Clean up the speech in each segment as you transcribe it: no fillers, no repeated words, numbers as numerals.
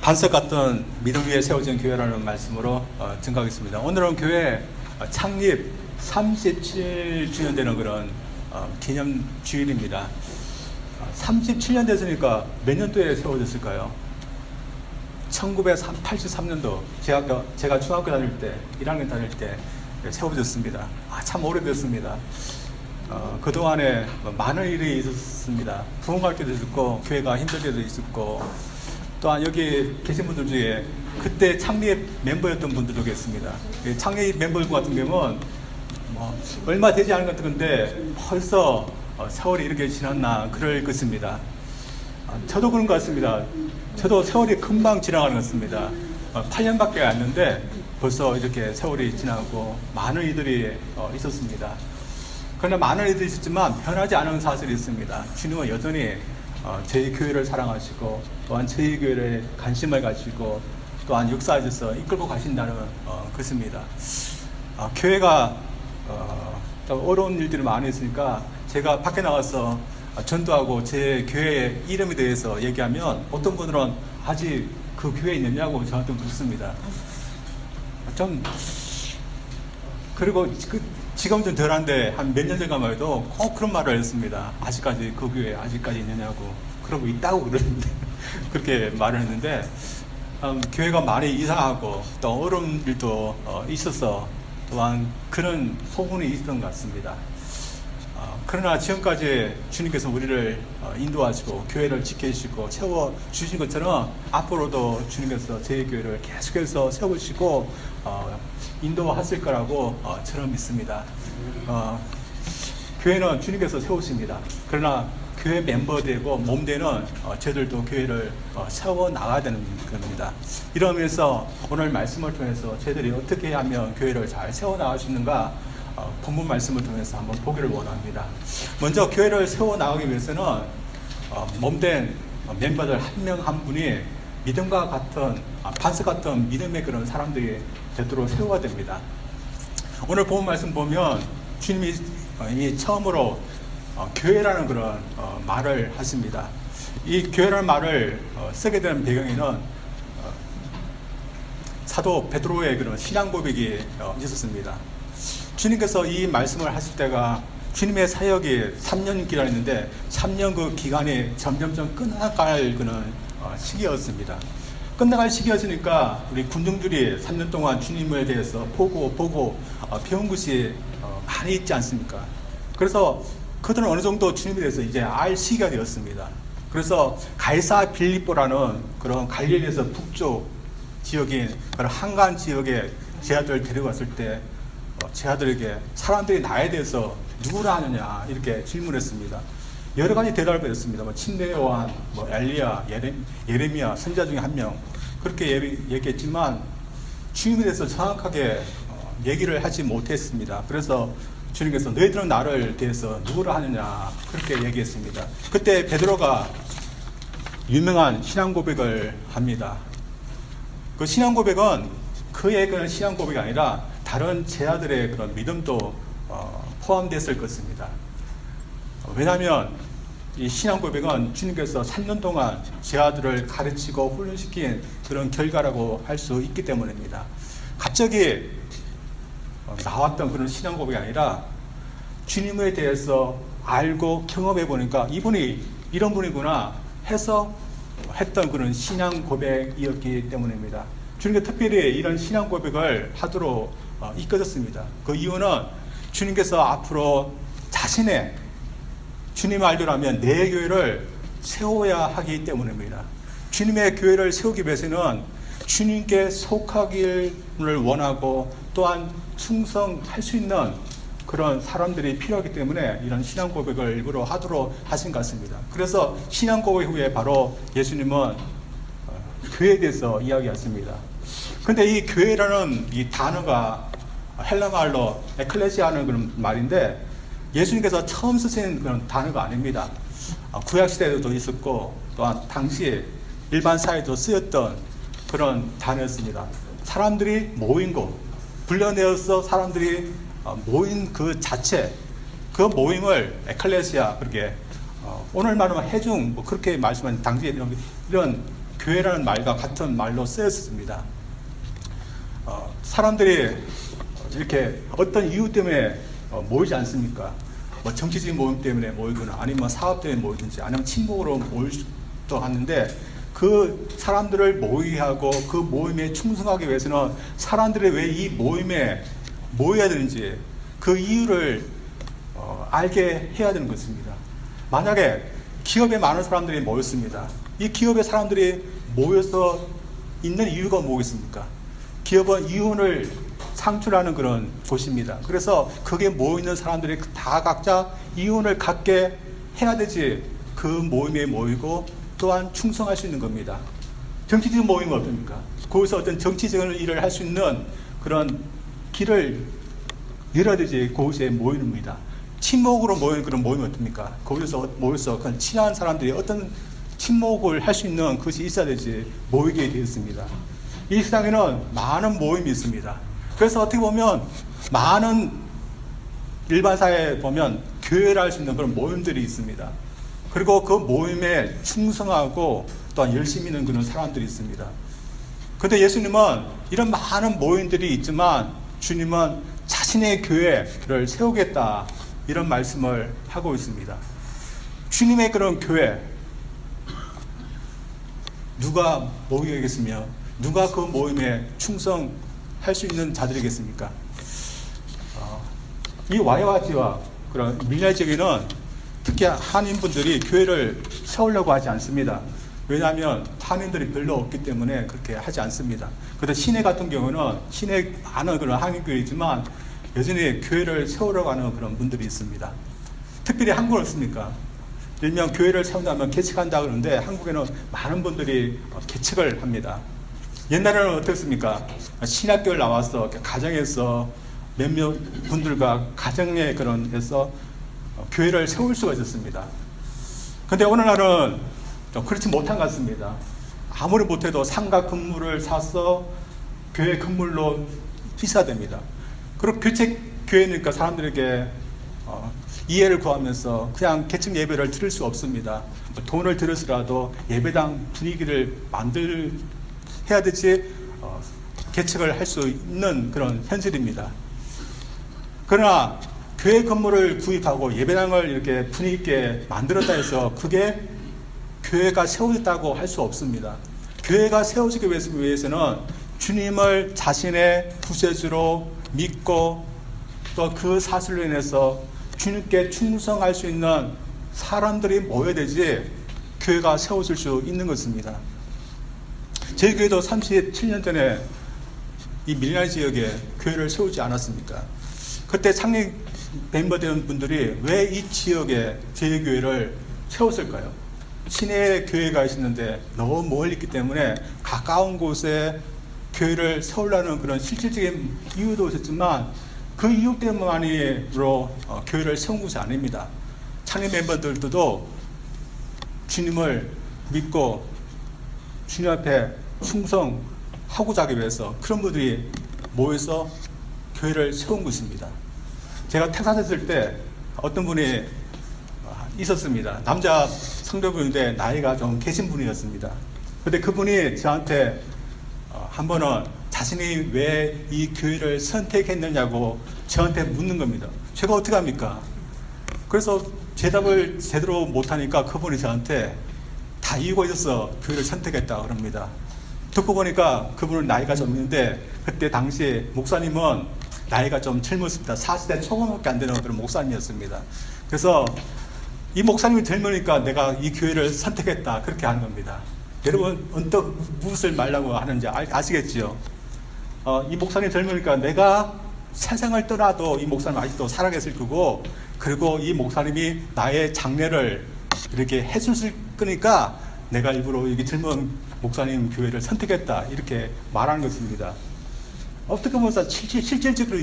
반석 같은 믿음 위에 세워진 교회라는 말씀으로 증거하겠습니다. 오늘은 교회 창립 37주년 되는 그런 기념 주일입니다. 37년 됐으니까 몇 년도에 세워졌을까요? 1983년도 제가 중학교 다닐 때 1학년 다닐 때 세워졌습니다. 참 오래됐습니다. 그동안에 많은 일이 있었습니다. 부흥할 때도 있었고 교회가 힘들 때도 있었고, 또한 여기 계신 분들 중에 그때 창립 멤버였던 분들도 계십니다. 창립 멤버 같은 경우는 얼마 되지 않은 것 같은데 벌써 세월이 이렇게 지났나 그럴 것입니다. 저도 그런 것 같습니다. 저도 세월이 금방 지나가는 것 같습니다. 8년밖에 안 됐는데 벌써 이렇게 세월이 지나고 많은 일들이 있었습니다. 그러나 많은 일들이 있었지만 변하지 않은 사실이 있습니다. 주님은 여전히 저희 교회를 사랑하시고, 또한 저희 교회에 관심을 가지고, 또한 역사하셔서 이끌고 가신다는 것입니다. 교회가 어려운 일들이 많이 있으니까 제가 밖에 나가서 전도하고 제 교회의 이름에 대해서 얘기하면 어떤 분들은 아직 그 교회에 있느냐고 저한테 묻습니다. 그리고 지금 좀 덜한데 한 몇 년 전만 해도 꼭 그런 말을 했습니다. 아직까지 그 교회에 아직까지 있느냐고. 그러고 있다고 그러는데 그렇게 말을 했는데, 교회가 많이 이상하고 또 어려운 일도 있어서 또한 그런 소문이 있었던 것 같습니다. 그러나 지금까지 주님께서 우리를 인도하시고 교회를 지켜주시고 채워주신 것처럼 앞으로도 주님께서 제 교회를 계속해서 세우시고 인도하실 거라고 저는 믿습니다. 교회는 주님께서 세우십니다. 그러나 교회 멤버 되고 몸 되는 저희들도 교회를 세워나가야 되는 겁니다. 이러면서 오늘 말씀을 통해서 저희들이 어떻게 하면 교회를 잘 세워나갈 수 있는가, 본문 말씀을 통해서 한번 보기를 원합니다. 먼저 교회를 세워나가기 위해서는 몸된 멤버들 한 명 한 분이 믿음과 같은 반석 같은 믿음의 그런 사람들이 되도록 세워야 됩니다. 오늘 본문 말씀 보면 주님이 처음으로 교회라는 그런 말을 하십니다. 이 교회라는 말을 쓰게 된 배경에는 사도 베드로의 그런 신앙 고백이 있었습니다. 주님께서 이 말씀을 하실 때가 주님의 사역이 3년 기간이었는데 3년 그 기간이 점점점 끝나갈 그런 시기였습니다. 끝나갈 시기였으니까 우리 군중들이 3년 동안 주님에 대해서 보고 배운 것이 많이 있지 않습니까? 그래서 그들은 어느 정도 주님에 대해서 이제 알 시기가 되었습니다. 그래서 갈사 빌립보라는 그런 갈릴리에서 북쪽 지역인 그런 한간 지역에 제자들을 데려갔을 때 제자들에게 사람들이 나에 대해서 누구라 하느냐 이렇게 질문했습니다. 여러 가지 대답을 했습니다. 침례 요한, 엘리야, 예레미야 선지자 중에 한 명 그렇게 얘기했지만 주님에 대해서 정확하게 얘기를 하지 못했습니다. 그래서 주님께서 너희들은 나를 대해서 누구라 하느냐 그렇게 얘기했습니다. 그때 베드로가 유명한 신앙 고백을 합니다. 그 신앙 고백은 그의 그런 신앙 고백이 아니라 다른 제자들의 그런 믿음도 포함됐을 것입니다. 왜냐하면 이 신앙 고백은 주님께서 3년 동안 제자들을 가르치고 훈련시킨 그런 결과라고 할 수 있기 때문입니다. 갑자기 나왔던 그런 신앙 고백이 아니라 주님에 대해서 알고 경험해 보니까 이분이 이런 분이구나 해서 했던 그런 신앙 고백이었기 때문입니다. 주님께서 특별히 이런 신앙 고백을 하도록 이끌었습니다. 그 이유는 주님께서 앞으로 자신의 주님 알기라면 내 교회를 세워야 하기 때문입니다. 주님의 교회를 세우기 위해서는 주님께 속하기를 원하고 또한 충성할 수 있는 그런 사람들이 필요하기 때문에 이런 신앙 고백을 일부러 하도록 하신 것 같습니다. 그래서 신앙 고백 후에 바로 예수님은 교회에 대해서 이야기했습니다. 근데 이 교회라는 이 단어가 헬라 말로 에클레시아는 그런 말인데 예수님께서 처음 쓰신 그런 단어가 아닙니다. 구약 시대에도 있었고 또한 당시에 일반 사회에도 쓰였던 그런 단어였습니다. 사람들이 모인 곳, 불러내어서 사람들이 모인 그 자체, 그 모임을 에클레시아 그렇게 오늘 말하면 회중 그렇게 말씀하는 당시에 이런 교회라는 말과 같은 말로 쓰였습니다. 사람들이 이렇게 어떤 이유 때문에 모이지 않습니까? 뭐 정치적인 모임 때문에 모이거나 아니면 사업 때문에 모이든지 아니면 친목으로 모일 수도 하는데 그 사람들을 모이게 하고 그 모임에 충성하기 위해서는 사람들이 왜 이 모임에 모여야 되는지 그 이유를 알게 해야 되는 것입니다. 만약에 기업에 많은 사람들이 모였습니다. 이 기업의 사람들이 모여서 있는 이유가 뭐겠습니까? 기업은 이윤을 창출하는 그런 곳입니다. 그래서 거기에 모이는 사람들이 다 각자 이윤을 갖게 해야 되지 그 모임에 모이고 또한 충성할 수 있는 겁니다. 정치적인 모임은 어떻습니까? 거기서 어떤 정치적인 일을 할 수 있는 그런 길을 열어야 되지 거기서 모이는 겁니다. 친목으로 모이는 그런 모임은 어떻습니까? 거기서 모여서 그런 친한 사람들이 어떤 친목을 할 수 있는 것이 있어야 되지 모이게 되었습니다. 이 세상에는 많은 모임이 있습니다. 그래서 어떻게 보면 많은 일반 사회에 보면 교회를 할 수 있는 그런 모임들이 있습니다. 그리고 그 모임에 충성하고 또한 열심히 있는 그런 사람들이 있습니다. 그런데 예수님은 이런 많은 모임들이 있지만 주님은 자신의 교회를 세우겠다 이런 말씀을 하고 있습니다. 주님의 그런 교회 누가 모이겠으며 누가 그 모임에 충성할 수 있는 자들이겠습니까? 이 와이와치와 그런 밀날 지역에는 특히 한인분들이 교회를 세우려고 하지 않습니다. 왜냐하면 한인들이 별로 없기 때문에 그렇게 하지 않습니다. 그런데 시내 같은 경우는 시내 많은 그런 한인교회이지만 여전히 교회를 세우려고 하는 그런 분들이 있습니다. 특별히 한국은 없습니까? 일명 교회를 세운다면 개척한다 그러는데 한국에는 많은 분들이 개척을 합니다. 옛날에는 어떻습니까? 신학교를 나와서 가정에서 몇몇 분들과 가정의 그런 해서 교회를 세울 수가 있었습니다. 그런데 어느 날은 좀 그렇지 못한 것 같습니다. 아무리 못해도 상가 건물을 사서 교회 건물로 이사됩니다. 그리고 교체 교회니까 사람들에게 이해를 구하면서 그냥 개척 예배를 드릴 수 없습니다. 돈을 들여서라도 예배당 분위기를 해야 되지 개척을 할 수 있는 그런 현실입니다. 그러나 교회 건물을 구입하고 예배당을 이렇게 분위기 있게 만들었다 해서 그게 교회가 세워졌다고 할 수 없습니다. 교회가 세워지기 위해서는 주님을 자신의 구세주로 믿고 또 그 사실로 인해서 주님께 충성할 수 있는 사람들이 모여야 되지 교회가 세워질 수 있는 것입니다. 저희 교회도 37년 전에 이 밀양 지역에 교회를 세우지 않았습니까? 그때 창립 멤버 된 분들이 왜 이 지역에 저희 교회를 세웠을까요? 시내에 교회가 있었는데 너무 멀리 있기 때문에 가까운 곳에 교회를 세우려는 그런 실질적인 이유도 있었지만 그 이유 때문만으로 교회를 세운 것이 아닙니다. 창립 멤버들도 주님을 믿고 주님 앞에 충성하고자 하기 위해서 그런 분들이 모여서 교회를 세운 것입니다. 제가 텍사스 있을 때 어떤 분이 있었습니다. 남자 성도분인데 나이가 좀 계신 분이었습니다. 근데 그분이 저한테 한 번은 자신이 왜 이 교회를 선택했느냐고 저한테 묻는 겁니다. 제가 어떻게 합니까? 그래서 대답을 제대로 못하니까 그분이 저한테 다 이유가 있어서 교회를 선택했다 그럽니다. 듣고 보니까 그분은 나이가 좀 있는데 그때 당시 목사님은 나이가 좀 젊었습니다. 40대 초반밖에 안 되는 그런 목사님이었습니다. 그래서 이 목사님이 젊으니까 내가 이 교회를 선택했다 그렇게 하는 겁니다. 여러분 언뜻 무엇을 말라고 하는지 아시겠지요? 이 목사님 젊으니까 내가 세상을 떠나도 이 목사님 아직도 살아계실 거고 그리고 이 목사님이 나의 장례를 이렇게 해줄 거니까 내가 일부러 여기 젊은 목사님 교회를 선택했다 이렇게 말하는 것입니다. 어떻게 보면 실질적으로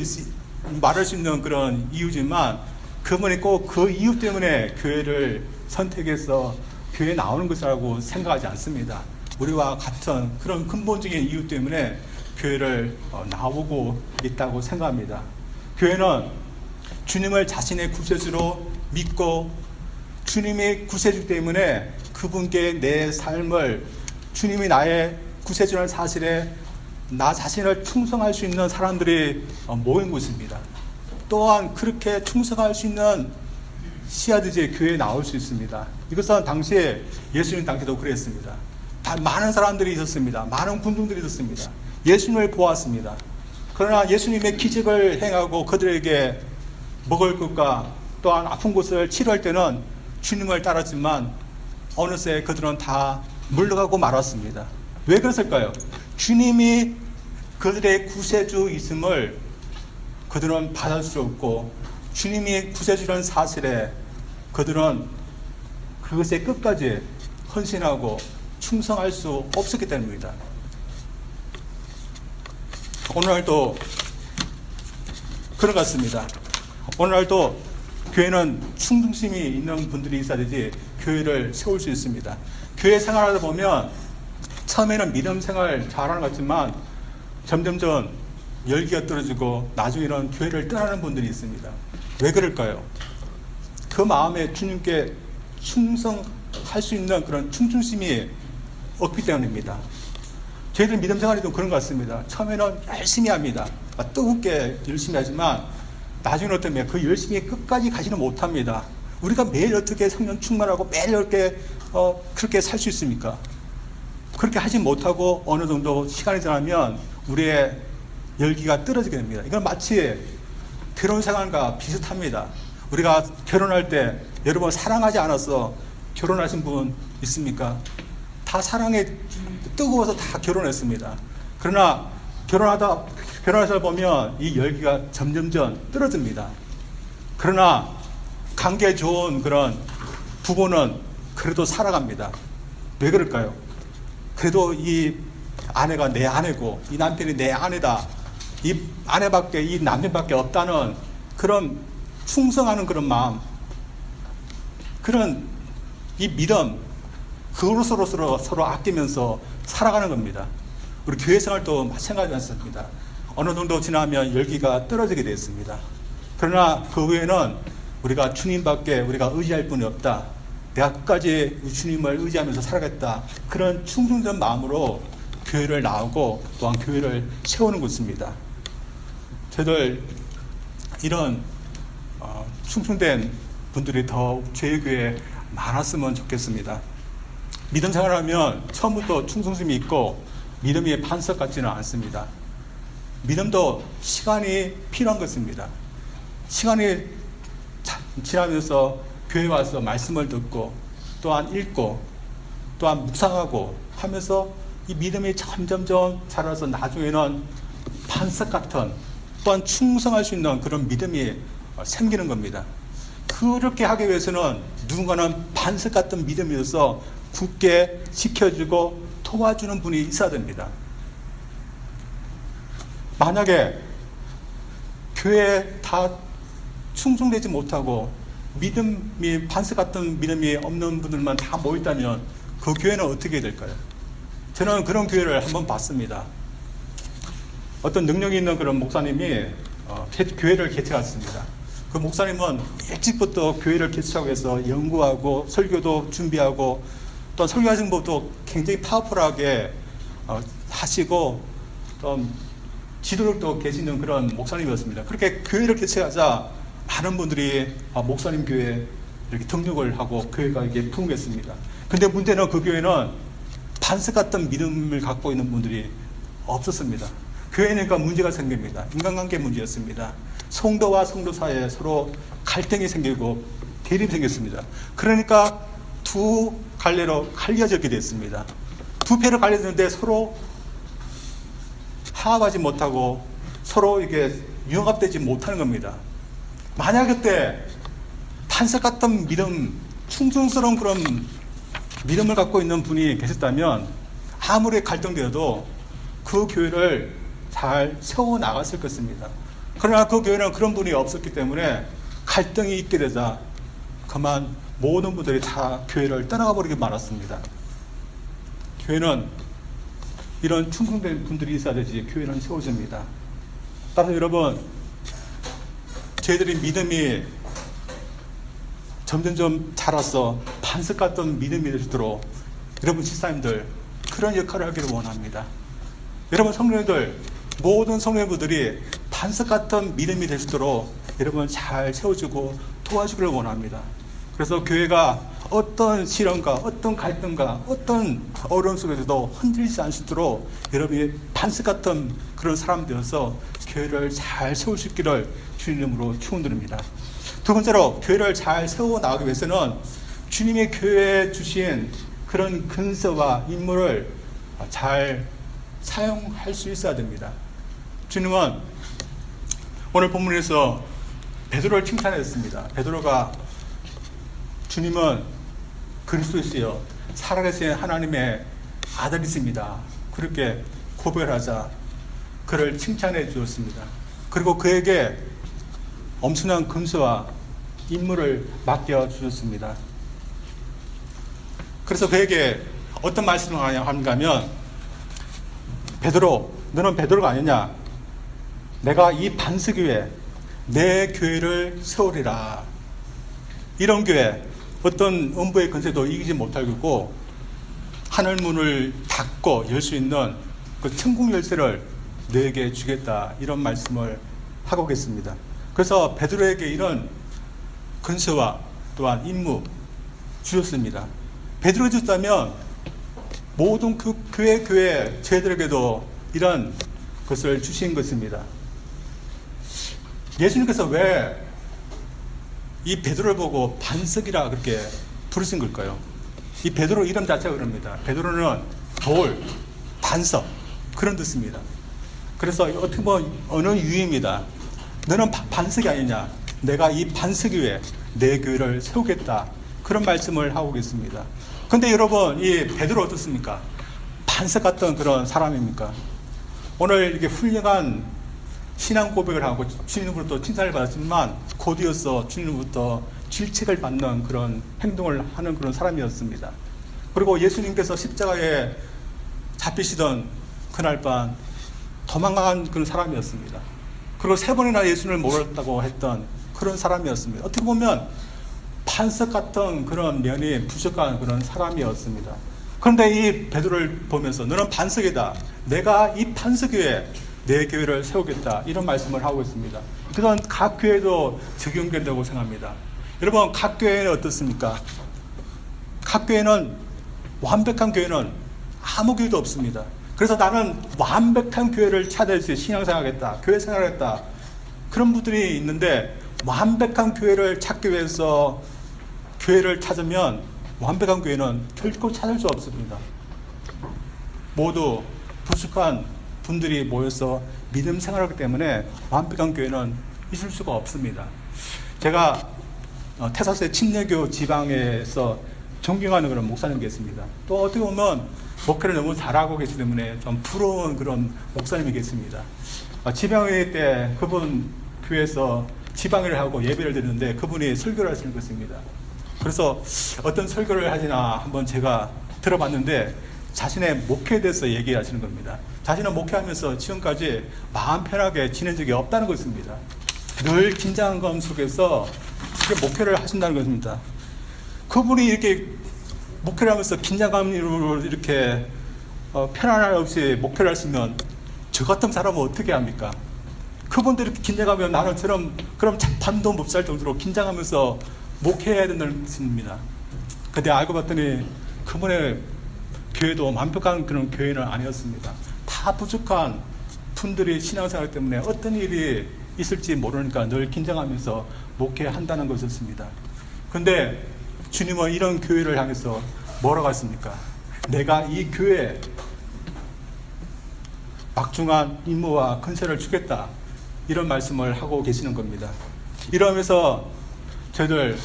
말할 수 있는 그런 이유지만 그분이 꼭 그 이유 때문에 교회를 선택해서 교회에 나오는 것이라고 생각하지 않습니다. 우리와 같은 그런 근본적인 이유 때문에 교회를 나오고 있다고 생각합니다. 교회는 주님을 자신의 구세주로 믿고 주님의 구세주 때문에 그분께 내 삶을 주님이 나의 구세주라는 사실에 나 자신을 충성할 수 있는 사람들이 모인 곳입니다. 또한 그렇게 충성할 수 있는 씨앗이제 교회에 나올 수 있습니다. 이것은 당시에 예수님 당시도 그랬습니다. 많은 사람들이 있었습니다. 많은 군중들이 있었습니다. 예수님을 보았습니다. 그러나 예수님의 기적을 행하고 그들에게 먹을 것과 또한 아픈 곳을 치료할 때는 주님을 따랐지만 어느새 그들은 다 물러가고 말았습니다. 왜 그랬을까요? 주님이 그들의 구세주 있음을 그들은 받을 수 없고 주님이 구세주라는 사실에 그들은 그것에 끝까지 헌신하고 충성할 수 없었기 때문입니다. 오늘날도 그런 것 같습니다. 오늘날도 교회는 충성심이 있는 분들이 있어야 되지 교회를 세울 수 있습니다. 교회 생활하다 보면 처음에는 믿음 생활 잘하는 것 같지만 점점점 열기가 떨어지고 나중에는 교회를 떠나는 분들이 있습니다. 왜 그럴까요? 그 마음에 주님께 충성할 수 있는 그런 충성심이 없기 때문입니다. 저희들 믿음 생활이 좀 그런 것 같습니다. 처음에는 열심히 합니다. 뜨겁게 열심히 하지만 나중에는 어떠면 그 열심히 끝까지 가지는 못합니다. 우리가 매일 어떻게 성령 충만하고 매일 이렇게 그렇게 살 수 있습니까? 그렇게 하지 못하고 어느 정도 시간이 지나면 우리의 열기가 떨어지게 됩니다. 이건 마치 결혼 생활과 비슷합니다. 우리가 결혼할 때 여러분 사랑하지 않아서 결혼하신 분 있습니까? 다 사랑에 뜨거워서 다 결혼했습니다. 그러나 결혼해서 보면 이 열기가 점점점 떨어집니다. 그러나 관계 좋은 그런 부부는 그래도 살아갑니다. 왜 그럴까요? 그래도 이 아내가 내 아내고 이 남편이 내 아내다. 이 아내밖에 이 남편밖에 없다는 그런 충성하는 그런 마음, 그런 이 믿음, 그걸로 서로 아끼면서 살아가는 겁니다. 우리 교회 생활도 마찬가지였습니다. 어느 정도 지나면 열기가 떨어지게 되었습니다. 그러나 그 후에는 우리가 주님밖에 우리가 의지할 분이 없다. 내가 끝까지 주님을 의지하면서 살아가겠다. 그런 충성된 마음으로 교회를 나오고 또한 교회를 세우는 것입니다. 저희들 이런 충성된 분들이 더 저희 교회에 많았으면 좋겠습니다. 믿음 생활하면 처음부터 충성심이 있고 믿음이 반석 같지는 않습니다. 믿음도 시간이 필요한 것입니다. 시간이 지나면서 교회 와서 말씀을 듣고 또한 읽고 또한 묵상하고 하면서 이 믿음이 점점점 자라서 나중에는 반석 같은 또한 충성할 수 있는 그런 믿음이 생기는 겁니다. 그렇게 하기 위해서는 누군가는 반석 같은 믿음이어서 굳게 지켜주고 도와주는 분이 있어야 됩니다. 만약에 교회에 다 충성되지 못하고 믿음이 반석 같은 믿음이 없는 분들만 다 모였다면 그 교회는 어떻게 될까요? 저는 그런 교회를 한번 봤습니다. 어떤 능력이 있는 그런 목사님이 교회를 개최했습니다. 그 목사님은 일찍부터 교회를 개최하고 해서 연구하고 설교도 준비하고 또 설교하시는 법도 굉장히 파워풀하게 하시고 또 지도력도 계시는 그런 목사님이었습니다. 그렇게 교회를 개최하자 많은 분들이 목사님 교회에 이렇게 등록을 하고 교회가 이렇게 부흥했습니다. 근데 문제는 그 교회는 반석 같은 믿음을 갖고 있는 분들이 없었습니다. 교회니까 문제가 생깁니다. 인간관계 문제였습니다. 성도와 성도 사이에 서로 갈등이 생기고 대립이 생겼습니다. 그러니까 두 갈래로 갈려지게 됐습니다. 두 패로 갈려졌는데 서로 화합하지 못하고 서로 이게 융합되지 못하는 겁니다. 만약 그때 반석 같은 믿음, 충성스러운 그런 믿음을 갖고 있는 분이 계셨다면 아무리 갈등되어도 그 교회를 잘 세워나갔을 것입니다. 그러나 그 교회는 그런 분이 없었기 때문에 갈등이 있게 되자 그만 모든 분들이 다 교회를 떠나가 버리게 말았습니다. 교회는 이런 충성된 분들이 있어야 되지 교회는 세워집니다. 따라서 여러분, 저희들이 믿음이 점점점 자라서 반석 같은 믿음이 되도록 여러분 집사님들 그런 역할을 하기를 원합니다. 여러분 성도님들, 모든 성도님들이 반석 같은 믿음이 될 수 있도록 여러분 잘 세워주고 도와주기를 원합니다. 그래서 교회가 어떤 시련과 어떤 갈등과 어떤 어려움 속에서도 흔들리지 않도록 여러분이 반석 같은 그런 사람 되어서 교회를 잘 세울 수 있기를 주님 이름으로 축원드립니다. 두 번째로 교회를 잘 세워 나가기 위해서는 주님의 교회에 주신 그런 근서와 인물을 잘 사용할 수 있어야 됩니다. 주님은 오늘 본문에서 베드로를 칭찬했습니다. 베드로가 주님은 그리스도시요 살아계신 하나님의 아들이십니다. 그렇게 고백하자 그를 칭찬해 주었습니다. 그리고 그에게 엄청난 근서와 임무를 맡겨 주셨습니다. 그래서 그에게 어떤 말씀을 하는가 하면, 베드로, 너는 베드로가 아니냐? 내가 이 반석 위에 내 교회를 세우리라. 이런 교회, 어떤 음부의 권세도 이기지 못하겠고 하늘 문을 닫고 열 수 있는 그 천국 열쇠를 너에게 주겠다, 이런 말씀을 하고 계십니다. 그래서 베드로에게 이런 근서와 또한 임무 주셨습니다. 베드로 주셨다면 모든 그 교회 저희들에게도 이런 것을 주신 것입니다. 예수님께서 왜 이 베드로를 보고 반석이라 그렇게 부르신 걸까요? 이 베드로 이름 자체가 그럽니다. 베드로는 돌, 반석, 그런 뜻입니다. 그래서 어떻게 보면 어느 유입니다. 너는 반석이 아니냐? 내가 이 반석 위에 내 교회를 세우겠다, 그런 말씀을 하고 계십니다. 근데 여러분, 이 베드로 어떻습니까? 반석 같은 그런 사람입니까? 오늘 이렇게 훌륭한 신앙 고백을 하고 주님으로부터 칭찬을 받았지만 곧이어서 주님으로부터 질책을 받는 그런 행동을 하는 그런 사람이었습니다. 그리고 예수님께서 십자가에 잡히시던 그날 밤 도망간 그런 사람이었습니다. 그리고 3번이나 예수님을 몰았다고 했던 그런 사람이었습니다. 어떻게 보면 반석 같은 그런 면이 부족한 그런 사람이었습니다. 그런데 이 베드로를 보면서 너는 반석이다, 내가 이 반석 위에 내 교회를 세우겠다, 이런 말씀을 하고 있습니다. 그건 각 교회도 적용된다고 생각합니다. 여러분, 각 교회는 어떻습니까? 각 교회는, 완벽한 교회는 아무 교회도 없습니다. 그래서 나는 완벽한 교회를 찾아서 신앙생활하겠다, 교회 생활하겠다, 그런 분들이 있는데, 완벽한 교회를 찾기 위해서 교회를 찾으면 완벽한 교회는 결코 찾을 수 없습니다. 모두 부족한 분들이 모여서 믿음 생활하기 때문에 완벽한 교회는 있을 수가 없습니다. 제가 테사스의 침례교 지방에서 존경하는 그런 목사님이 계십니다. 또 어떻게 보면 목회를 너무 잘하고 계시기 때문에 좀 부러운 그런 목사님이 계십니다. 지방회 때 그분 교회에서 지방회를 하고 예배를 드리는데 그분이 설교를 하시는 것입니다. 그래서 어떤 설교를 하시나 한번 제가 들어봤는데 자신의 목회에 대해서 얘기하시는 겁니다. 자신은 목회하면서 지금까지 마음 편하게 지낸 적이 없다는 것입니다. 늘 긴장감 속에서 이렇게 목회를 하신다는 것입니다. 그분이 이렇게 목회를 하면서 긴장감으로 이렇게 편안함 없이 목회를 하시면 저 같은 사람은 어떻게 합니까? 그분들이 이렇게 긴장하면 나는 그럼 잠도 못 잘 정도로 긴장하면서 목회해야 된다는 것입니다. 근데 알고 봤더니 그분의 교회도 완벽한 그런 교회는 아니었습니다. 다 부족한 분들이 신앙생활 때문에 어떤 일이 있을지 모르니까 늘 긴장하면서 목회한다는 것이었습니다. 근데 주님은 이런 교회를 향해서 뭐라고 했습니까? 내가 이 교회에 막중한 임무와 근세를 주겠다, 이런 말씀을 하고 계시는 겁니다. 이러면서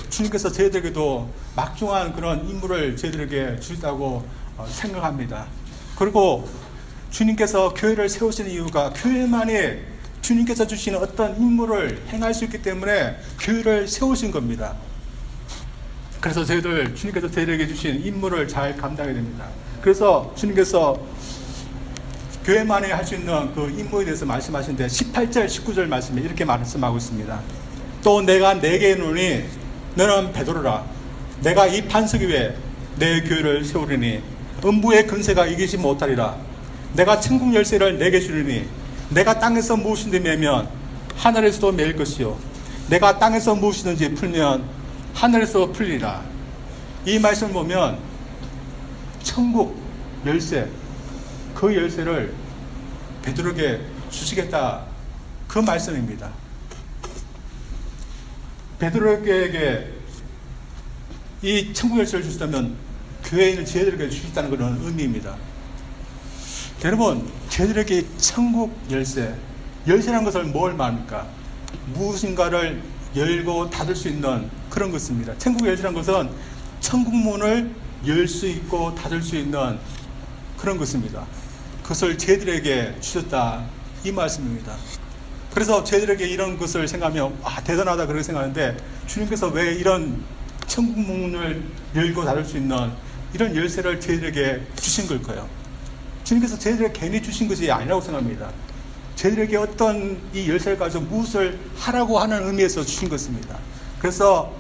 주님께서 저희들에게도 막중한 그런 임무를 저희들에게 주시다고 생각합니다. 그리고 주님께서 교회를 세우시는 이유가 교회만이 주님께서 주시는 어떤 임무를 행할 수 있기 때문에 교회를 세우신 겁니다. 그래서 주님께서 저희들에게 주신 임무를 잘 감당해야 됩니다. 그래서 주님께서 교회만이 할 수 있는 그 임무에 대해서 말씀하시는데 18절, 19절 말씀에 이렇게 말씀하고 있습니다. 또 내가 네게 이르노니 너는 베드로라, 내가 이 반석 위에 내 교회를 세우리니 음부의 근세가 이기지 못하리라. 내가 천국 열쇠를 내게 주리니 내가 땅에서 무엇이든지 매면 하늘에서도 매일 것이요 내가 땅에서 무엇이든지 풀면 하늘에서 풀리라. 이 말씀을 보면 천국 열쇠, 그 열쇠를 베드로에게 주시겠다, 그 말씀입니다. 베드로에게 이 천국 열쇠를 주시다면 교회에 있는 저희들에게 주시다는 그런 의미입니다. 여러분, 저희들에게 천국 열쇠라는 것을 뭘 말합니까? 무엇인가를 열고 닫을 수 있는 그런 것입니다. 천국 열쇠라는 것은 천국 문을 열 수 있고 닫을 수 있는 그런 것입니다. 그것을 저희들에게 주셨다, 이 말씀입니다. 그래서 저희들에게 이런 것을 생각하면 대단하다 그렇게 생각하는데, 주님께서 왜 이런 천국 문을 열고 닫을 수 있는 이런 열쇠를 저희들에게 주신 걸까요? 주님께서 저희들에게 괜히 주신 것이 아니라고 생각합니다. 저희들에게 어떤 이 열쇠를 가지고 무엇을 하라고 하는 의미에서 주신 것입니다. 그래서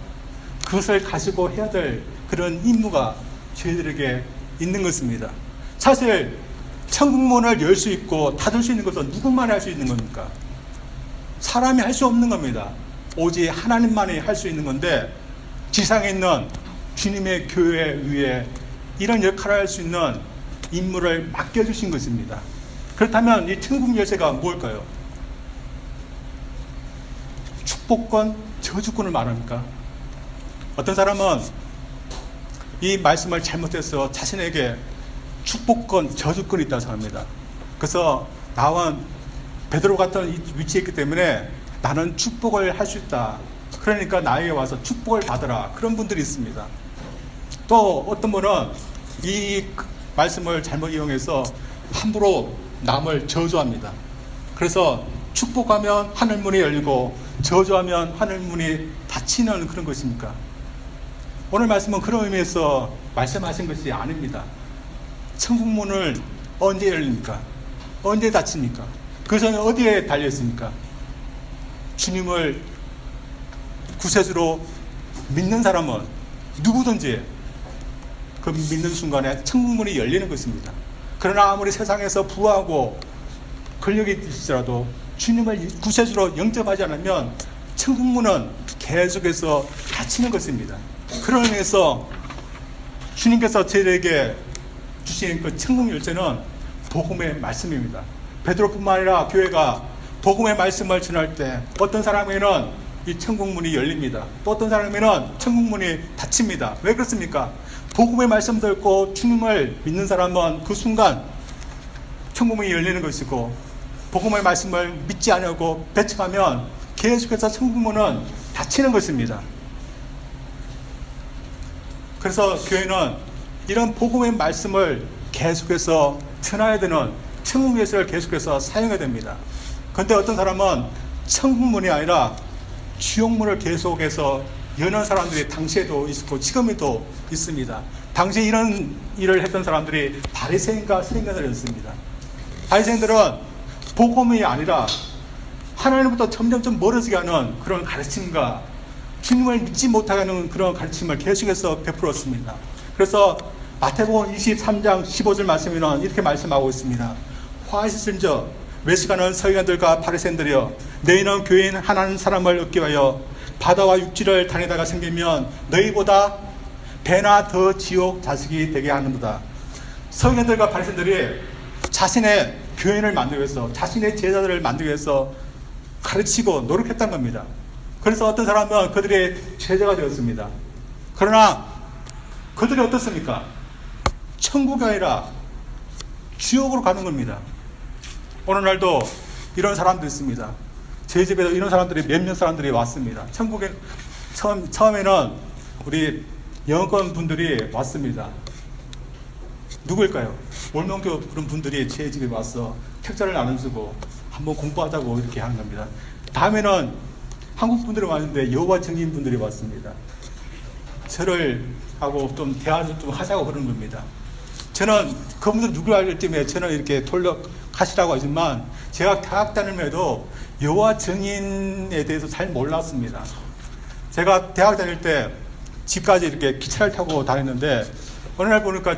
그것을 가지고 해야 될 그런 임무가 저희들에게 있는 것입니다. 사실 천국문을 열 수 있고 닫을 수 있는 것은 누구만이 할 수 있는 겁니까? 사람이 할 수 없는 겁니다. 오직 하나님만이 할 수 있는 건데, 지상에 있는 주님의 교회 위에 이런 역할을 할 수 있는 임무를 맡겨주신 것입니다. 그렇다면 이 천국 열쇠가 뭘까요? 축복권, 저주권을 말합니까? 어떤 사람은 이 말씀을 잘못해서 자신에게 축복권, 저주권이 있다고 생각합니다. 그래서 나와 베드로 같은 위치에 있기 때문에 나는 축복을 할 수 있다. 그러니까 나에게 와서 축복을 받으라. 그런 분들이 있습니다. 또 어떤 분은 이 말씀을 잘못 이용해서 함부로 남을 저주합니다. 그래서 축복하면 하늘문이 열리고 저주하면 하늘문이 닫히는 그런 것입니까? 오늘 말씀은 그런 의미에서 말씀하신 것이 아닙니다. 천국문을 언제 열립니까? 언제 닫힙니까? 그것은 어디에 달려있습니까? 주님을 구세주로 믿는 사람은 누구든지 그 믿는 순간에 천국문이 열리는 것입니다. 그러나 아무리 세상에서 부하고 권력이 있을지라도 주님을 구세주로 영접하지 않으면 천국문은 계속해서 닫히는 것입니다. 그런 의미에서 주님께서 저희에게 주신 그 천국 열쇠는 복음의 말씀입니다. 베드로뿐만 아니라 교회가 복음의 말씀을 전할 때 어떤 사람에게는 이 천국문이 열립니다. 또 어떤 사람에게는 천국문이 닫힙니다. 왜 그렇습니까? 복음의 말씀 듣고 주님을 믿는 사람은 그 순간 천국문이 열리는 것이고, 복음의 말씀을 믿지 않고 배척하면 계속해서 천국문은 닫히는 것입니다. 그래서 교회는 이런 복음의 말씀을 계속해서 전해야 되는 천국 열쇠를 계속해서 사용해야 됩니다. 그런데 어떤 사람은 천국문이 아니라 지옥문을 계속해서 여는 사람들이 당시에도 있었고 지금에도 있습니다. 당시에 이런 일을 했던 사람들이 바리새인과 서기관들이었습니다. 바리새인들은 복음이 아니라 하나님부터 점점 멀어지게 하는 그런 가르침과 주님을 믿지 못하게 하는 그런 가르침을 계속해서 베풀었습니다. 그래서 마태복음 23장 15절 말씀에는 이렇게 말씀하고 있습니다. 화하실진저 외식하는 서기관들과 바리새인들이여, 너희는 교인 하나는 사람을 얻기 위하여 바다와 육지를 다니다가 생기면 너희보다 배나 더 지옥 자식이 되게 하는도다. 서기관들과 바리새인들이 자신의 교인을 만들기 위해서, 자신의 제자들을 만들기 위해서 가르치고 노력했던 겁니다. 그래서 어떤 사람은 그들의 제자가 되었습니다. 그러나 그들이 어떻습니까? 천국이 아니라 지옥으로 가는 겁니다. 오늘날도 이런 사람도 있습니다. 제 집에도 이런 사람들이 몇몇 사람들이 왔습니다. 천국에 처음에는 우리 영어권 분들이 왔습니다. 누구일까요? 월명교 그런 분들이 제 집에 와서 책자를 나눠주고 한번 공부하자고 이렇게 하는 겁니다. 다음에는 한국 분들이 왔는데 여호와 증인 분들이 왔습니다. 저를 하고 좀 대화를 좀 하자고 그러는 겁니다. 저는 그분들 누구를 알기 때문에 저는 이렇게 돌려가시라고 하지만 제가 대학 다니면서도 여호와 증인에 대해서 잘 몰랐습니다. 제가 대학 다닐 때 집까지 이렇게 기차를 타고 다녔는데 어느 날 보니까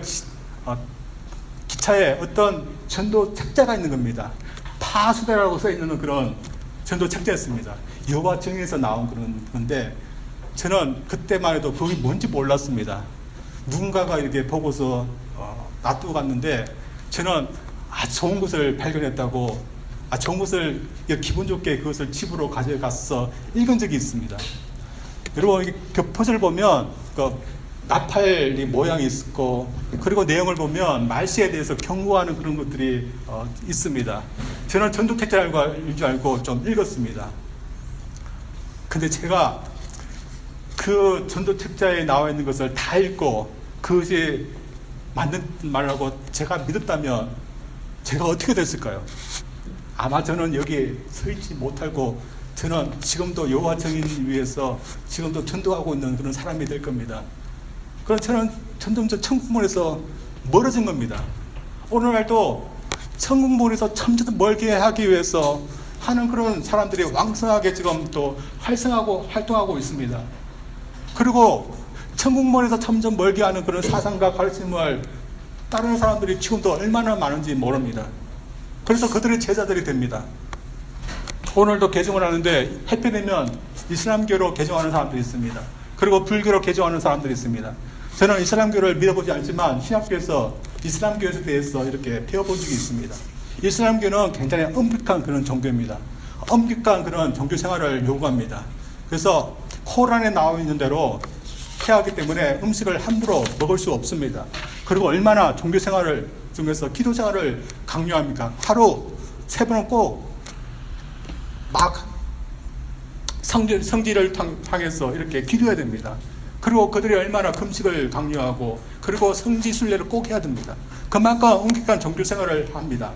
기차에 어떤 전도 책자가 있는 겁니다. 파수대라고 써 있는 그런 전도 책자였습니다. 여호와 증인에서 나온 그런 건데 저는 그때만 해도 그게 뭔지 몰랐습니다. 누군가가 이렇게 보고서 놔두고 갔는데 저는 좋은 것을 발견했다고 좋은 것을 기분 좋게 그것을 집으로 가져가서 읽은 적이 있습니다. 여러분 그 포즈를 보면 그 나팔이 모양이 있고 그리고 내용을 보면 말세에 대해서 경고하는 그런 것들이 있습니다. 저는 전도책자인 줄 알고 좀 읽었습니다. 근데 제가 그 전도책자에 나와 있는 것을 다 읽고 그것이 맞는 말이라고 제가 믿었다면 제가 어떻게 됐을까요? 아마 저는 여기 서 있지 못하고 저는 지금도 여호와 증인 위해서 지금도 전도하고 있는 그런 사람이 될 겁니다. 그럼 저는 점점 천국문에서 멀어진 겁니다. 오늘날도 천국문에서 점점 멀게 하기 위해서 하는 그런 사람들이 왕성하게 지금 또 활동하고 있습니다. 그리고 천국문에서 점점 멀게 하는 그런 사상과 가르침을 따르는 사람들이 지금도 얼마나 많은지 모릅니다. 그래서 그들의 제자들이 됩니다. 오늘도 개종을 하는데 해피 되면 이슬람교로 개종하는 사람들이 있습니다. 그리고 불교로 개종하는 사람들이 있습니다. 저는 이슬람교를 믿어보지 않지만 신학교에서 이슬람교에 대해서 이렇게 배워본 적이 있습니다. 이슬람교는 굉장히 엄격한 그런 종교입니다. 엄격한 그런 종교 생활을 요구합니다. 그래서 코란에 나와 있는 대로 해야 하기 때문에 음식을 함부로 먹을 수 없습니다. 그리고 얼마나 종교 생활을 중에서 기도 생활을 강요합니까? 하루 3번은 꼭 막 성지를 향해서 이렇게 기도해야 됩니다. 그리고 그들이 얼마나 금식을 강요하고 그리고 성지 순례를 꼭 해야 됩니다. 그만큼 엄격한 종교 생활을 합니다.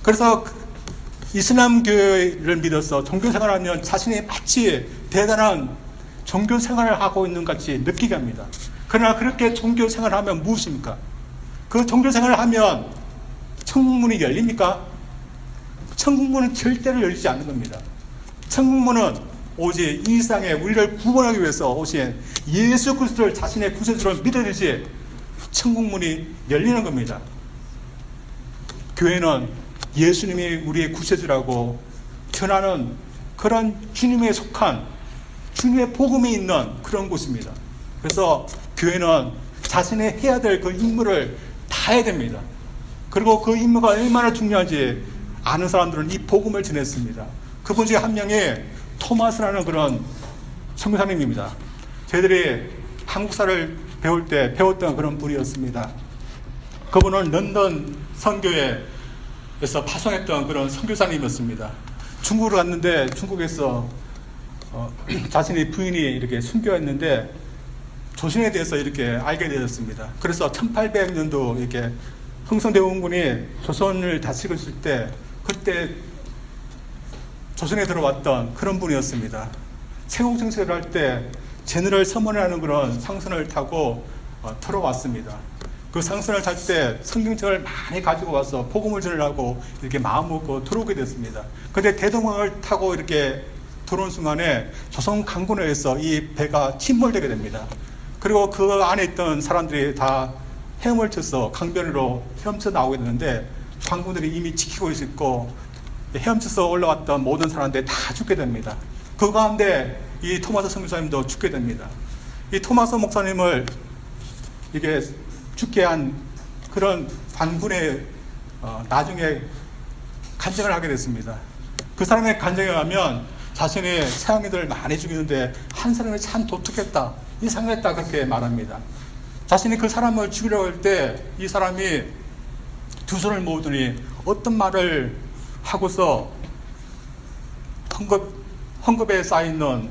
그래서 이슬람교를 믿어서 종교 생활하면 자신이 마치 대단한 종교 생활을 하고 있는 같이 느끼게 합니다. 그러나 그렇게 종교 생활을 하면 무엇입니까? 그 종교 생활을 하면 천국문이 열립니까? 천국문은 절대로 열리지 않는 겁니다. 천국문은 오직 이 세상에 우리를 구원하기 위해서 오신 예수 그리스도를 자신의 구세주로 믿어야지 천국문이 열리는 겁니다. 교회는 예수님이 우리의 구세주라고 전하는 그런 주님에 속한 주님의 복음이 있는 그런 곳입니다. 그래서 교회는 자신의 해야 될 그 임무를 다 해야 됩니다. 그리고 그 임무가 얼마나 중요한지 아는 사람들은 이 복음을 전했습니다. 그분 중에 한 명이 토마스라는 그런 선교사님입니다. 저희들이 한국사를 배울 때 배웠던 그런 분이었습니다. 그분은 런던 선교회에서 파송했던 그런 선교사님이었습니다. 중국으로 갔는데 중국에서 자신의 부인이 이렇게 순교했는데 조선에 대해서 이렇게 알게 되었습니다. 그래서 1800년도 이렇게 흥선대원군이 조선을 다스렸을 때 그때 조선에 들어왔던 그런 분이었습니다. 세국정책을 할 때 제너럴 서먼이라는 그런 상선을 타고 들어왔습니다. 그 상선을 탈 때 성경책을 많이 가지고 와서 복음을 전하려고 이렇게 마음먹고 들어오게 됐습니다. 그런데 대동강을 타고 이렇게 들어온 순간에 조선 강군에 의해서 이 배가 침몰되게 됩니다. 그리고 그 안에 있던 사람들이 다 헤엄을 쳐서 강변으로 헤엄쳐 나오게 되는데 관군들이 이미 지키고 있었고 헤엄쳐서 올라왔던 모든 사람들이 다 죽게 됩니다. 그 가운데 이 토마스 선교사님도 죽게 됩니다. 이 토마스 목사님을 이게 죽게 한 그런 관군에 나중에 간증을 하게 됐습니다. 그 사람의 간증에 하면 자신의 서양인들을 많이 죽이는데 한 사람이 참 독특했다, 이상했다 그렇게 말합니다. 자신이 그 사람을 죽이려고 할 때 이 사람이 두 손을 모으더니 어떤 말을 하고서 헝겊에 쌓여있는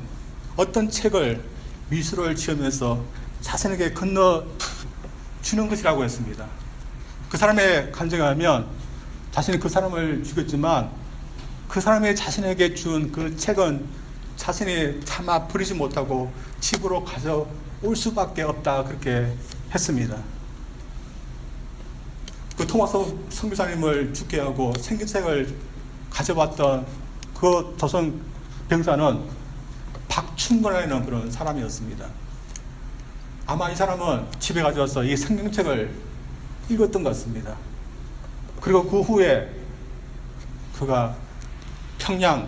어떤 책을 미술을 지으면서 자신에게 건너주는 것이라고 했습니다. 그 사람의 간증에 하면 자신이 그 사람을 죽였지만 그 사람이 자신에게 준 그 책은 자신이 차마 버리지 못하고 집으로 가져올 수밖에 없다 그렇게 했습니다. 그 토마스 선교사님을 죽게 하고 생긴책을 가져왔던 그 조선 병사는 박충건이라는 그런 사람이었습니다. 아마 이 사람은 집에 가져와서 이 성경책을 읽었던 것 같습니다. 그리고 그 후에 그가 평양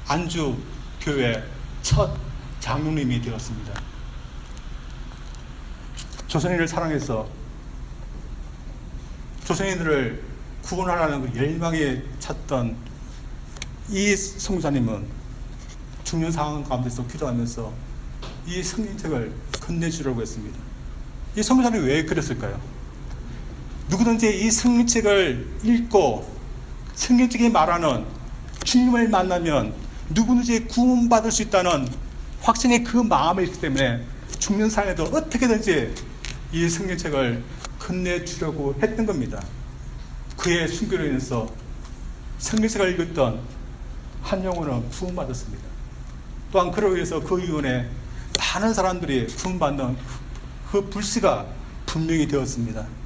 안주교회 첫 장로님이 되었습니다. 조선인을 사랑해서 조선인들을 구원하라는 그 열망에 찼던 이 성사님은 중년 상황 가운데서 기도하면서 이 성경책을 건네주려고 했습니다. 이 성사님이 왜 그랬을까요? 누구든지 이 성경책을 읽고 성경책이 말하는 주님을 만나면 누구든지 구원받을 수 있다는 확신의 그 마음이 있기 때문에 죽는 상에도 어떻게든지 이 성경책을 건네주려고 했던 겁니다. 그의 순교로 인해서 성경책을 읽었던 한 영혼은 구원받았습니다. 또한 그로 인해서 그 이후에 많은 사람들이 구원받는 그 불씨가 분명히 되었습니다.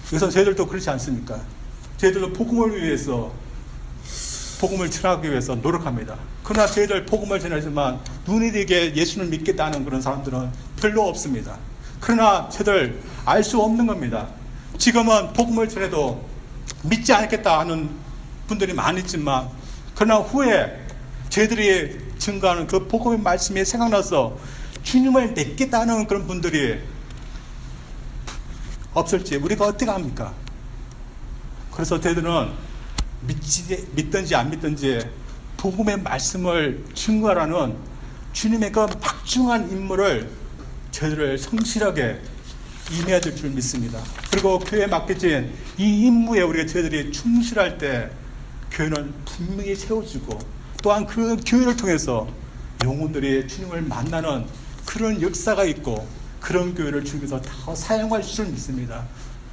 그래서 저희들도 그렇지 않습니까? 저희들도 복음을 위해서 복음을 전하기 위해서 노력합니다. 그러나 저희들 복음을 전하지만 눈이 되게 예수를 믿겠다는 그런 사람들은 별로 없습니다. 그러나 저희들 알 수 없는 겁니다. 지금은 복음을 전해도 믿지 않겠다 하는 분들이 많았지만 그러나 후에 저희들이 증거하는 그 복음의 말씀이 생각나서 주님을 믿겠다는 그런 분들이 없을지 우리가 어떻게 합니까? 그래서 저희들은 믿든지 안 믿든지 복음의 말씀을 증거하라는 주님의 그 막중한 임무를 저희들을 성실하게 임해야 될 줄 믿습니다. 그리고 교회에 맡겨진 이 임무에 우리가 저희들이 충실할 때 교회는 분명히 세워지고 또한 그 교회를 통해서 영혼들이 주님을 만나는 그런 역사가 있고 그런 교회를 주님께서 더 사용할 줄 믿습니다.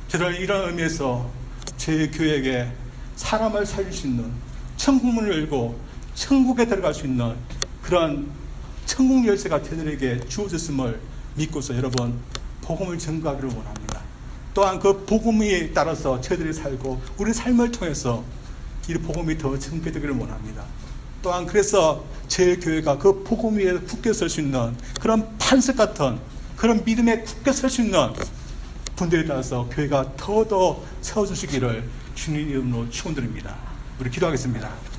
저희들 이런 의미에서 제 교회에게 사람을 살릴 수 있는 천국문을 열고 천국에 들어갈 수 있는 그런 천국 열쇠가 저희들에게 주어졌음을 믿고서 여러분 복음을 전가하기를 원합니다. 또한 그 복음에 따라서 저희들이 살고 우리 삶을 통해서 이 복음이 더 전개되기를 원합니다. 또한 그래서 제 교회가 그 복음 위에 굳게 설 수 있는 그런 반석 같은 그런 믿음에 굳게 설 수 있는 분들에 따라서 교회가 더더 세워주시기를 주님 이름으로 축원드립니다. 우리 기도하겠습니다.